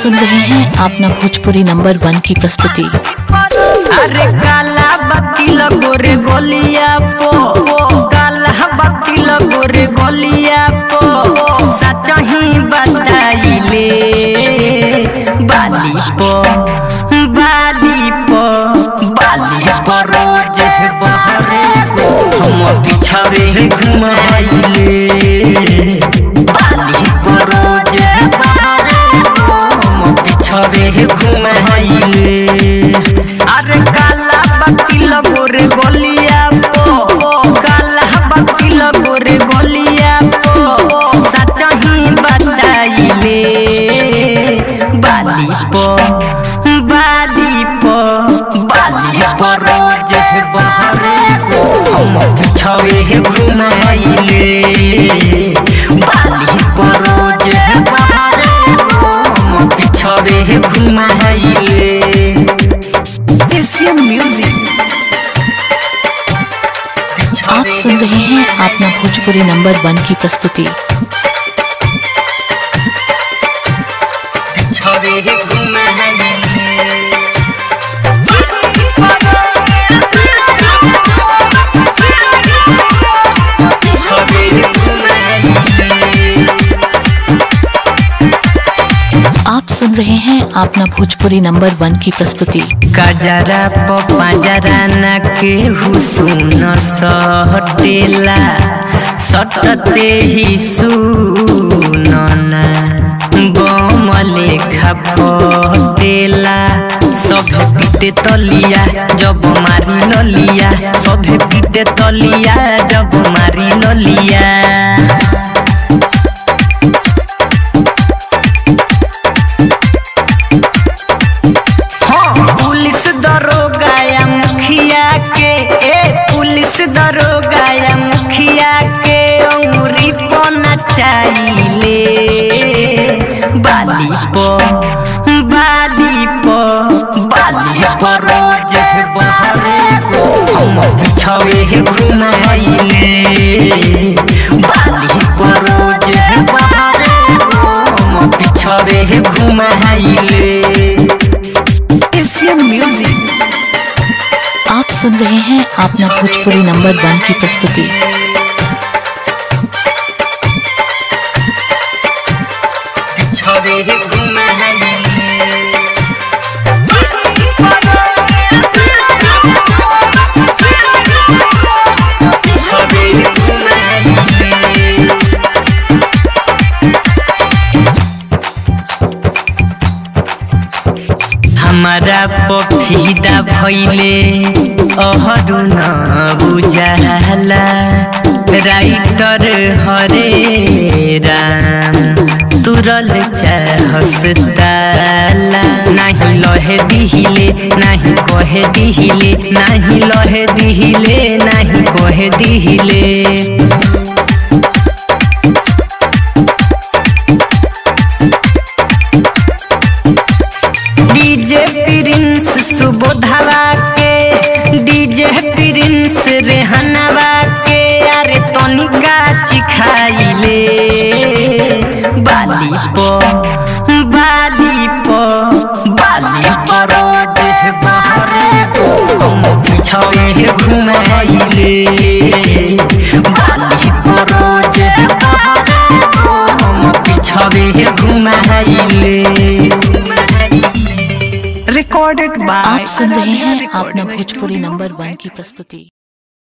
सुन रहे हैं अपना भोजपुरी नंबर 1 की प्रस्तुति। अरे काला बत्ती गोरे गोलिया पो, काला बत्ती गोरे गोलिया पो, सच ही बताइले बाली पो बाली पो बाली पो रोज बहरे हम पिछावे घुमाइले बाली पो रोज बहरे हम पिछावे घुमाइले। अरे काला बत्ती गोरे गोलिया पो, काला बत्ती गोरे गोलिया पो, सच ही बताइले बाली पो बाली पो बाली पो रोज बहरे हम पिछावे घुमाइले बाली पो रोज बहरे हम पिछावे घुमाइले। आप सुन रहे हैं अपना भोजपुरी नंबर 1 की प्रस्तुति। आप सुन रहे हैं अपना भोजपुरी नंबर 1 की प्रस्तुति। कजरा पजरा न के हुसुन सटेला सटते ही सुनना बमले खपटेला सब पीते तलिया जब मारी ललिया सब पीते तलिया जब मारी ललिया। बाली पो बाली पो बाली पो रोज बहरे हम पिछावे घुमाइले बाली पो रोज बहरे हम पिछावे घुमाइले। आप सुन रहे हैं अपना भोजपुरी नंबर 1 की प्रस्तुति। हमारा पफीदा भइले अहरू न बुझाला राइटर हरे राम तुरल हसताला नहीं लहे दिहिले नहीं कहे दिहिले नहीं लहे दिहिले नहीं कहे दिहिले। डीजे प्रिंस सुबोधवा के डीजे प्रिंस रेहनवा के अरे तनिका चिखाइले बाली पो बाली पो बाली पो रोज बहरे हम पिछावे घुमाइले बाली पो रोज बहरे हम पिछावे घुमाइले। आप सुन रहे हैं अपना भोजपुरी नंबर 1 की प्रस्तुति।